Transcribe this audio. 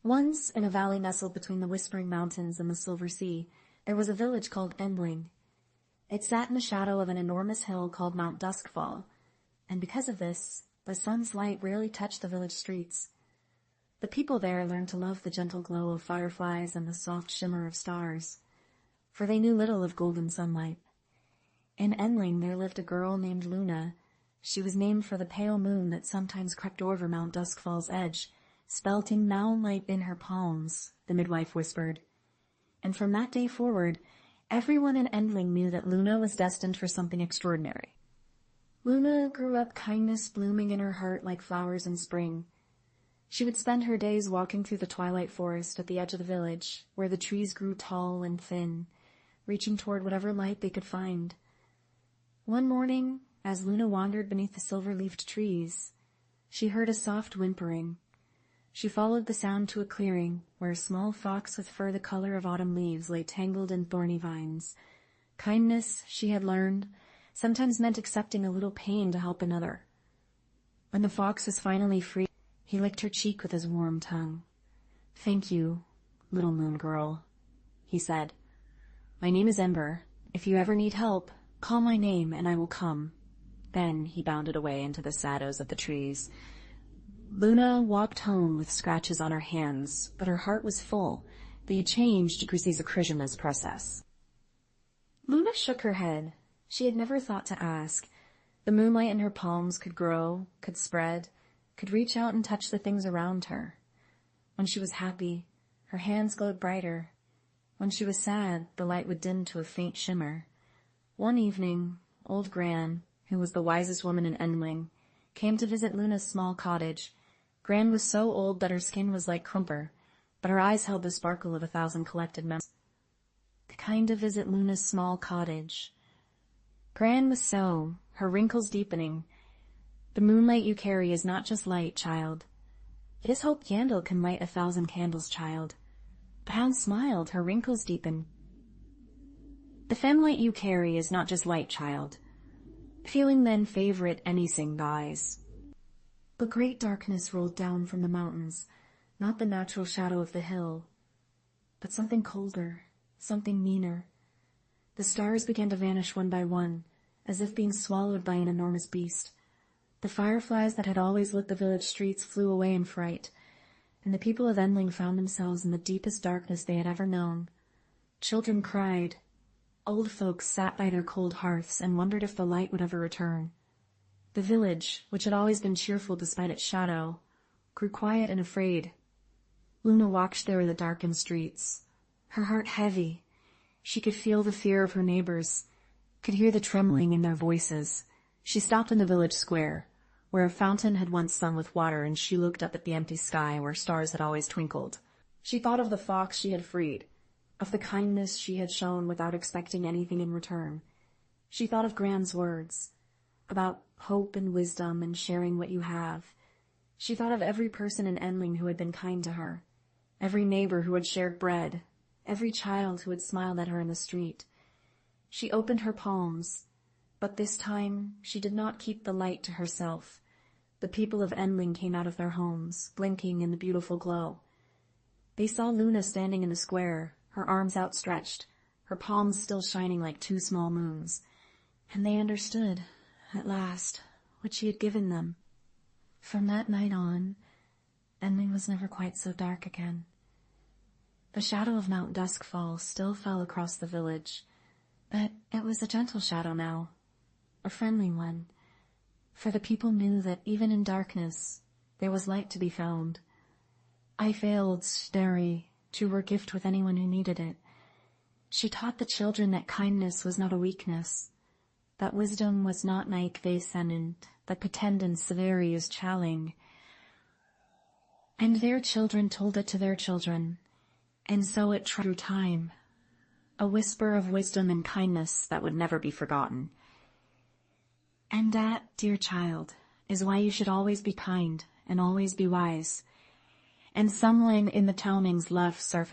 Once, in a valley nestled between the Whispering Mountains and the Silver Sea, there was a village called Endling. It sat in the shadow of an enormous hill called Mount Duskfall, and because of this, the sun's light rarely touched the village streets. The people there learned to love the gentle glow of fireflies and the soft shimmer of stars, for they knew little of golden sunlight. In Endling there lived a girl named Luna. She was named for the pale moon that sometimes crept over Mount Duskfall's edge, spelting moonlight in her palms, the midwife whispered. And from that day forward, everyone in Endling knew that Luna was destined for something extraordinary. Luna grew up, kindness blooming in her heart like flowers in spring. She would spend her days walking through the twilight forest at the edge of the village, where the trees grew tall and thin, reaching toward whatever light they could find. One morning, as Luna wandered beneath the silver-leafed trees, she heard a soft whimpering. She followed the sound to a clearing, where a small fox with fur the color of autumn leaves lay tangled in thorny vines. Kindness, she had learned, sometimes meant accepting a little pain to help another. When the fox was finally free, he licked her cheek with his warm tongue. "Thank you, little moon girl," he said. "My name is Ember. If you ever need help, call my name and I will come." Then he bounded away into the shadows of the trees. Luna walked home with scratches on her hands, but her heart was full. They had changed Grizzly's Akrishna's process. Luna shook her head. She had never thought to ask. The moonlight in her palms could grow, could spread, could reach out and touch the things around her. When she was happy, her hands glowed brighter. When she was sad, the light would dim to a faint shimmer. One evening, old Gran, who was the wisest woman in Endling, came to visit Luna's small cottage. Gran was so old that her skin was like crumper, but her eyes held the sparkle of 1,000 collected memories. They came to visit Luna's small cottage. Gran was so, her wrinkles deepening. "The moonlight you carry is not just light, child. It is hope candle can light 1,000 candles, child." The hound smiled, her wrinkles deepened. "The femlight you carry is not just light, child. Feeling then favorite anything dies." But great darkness rolled down from the mountains, not the natural shadow of the hill, but something colder, something meaner. The stars began to vanish one by one, as if being swallowed by an enormous beast. The fireflies that had always lit the village streets flew away in fright, and the people of Endling found themselves in the deepest darkness they had ever known. Children cried. Old folks sat by their cold hearths and wondered if the light would ever return. The village, which had always been cheerful despite its shadow, grew quiet and afraid. Luna walked there in the darkened streets, her heart heavy. She could feel the fear of her neighbors, could hear the trembling in their voices. She stopped in the village square, where a fountain had once sung with water, and she looked up at the empty sky where stars had always twinkled. She thought of the fox she had freed, of the kindness she had shown without expecting anything in return. She thought of Gran's words, about hope and wisdom and sharing what you have. She thought of every person in Endling who had been kind to her, every neighbor who had shared bread, every child who had smiled at her in the street. She opened her palms, but this time she did not keep the light to herself. The people of Endling came out of their homes, blinking in the beautiful glow. They saw Luna standing in the square, her arms outstretched, her palms still shining like 2 small moons. And they understood, at last, what she had given them. From that night on, Endling was never quite so dark again. The shadow of Mount Duskfall still fell across the village, but it was a gentle shadow now, a friendly one, for the people knew that even in darkness there was light to be found. I failed, Derry, to work gift with anyone who needed it. She taught the children that kindness was not a weakness, that wisdom was not naik vesenen, that pretendance severi is challing. And their children told it to their children, and so it through time, a whisper of wisdom and kindness that would never be forgotten. And that, dear child, is why you should always be kind and always be wise. And someone in the towning's left surface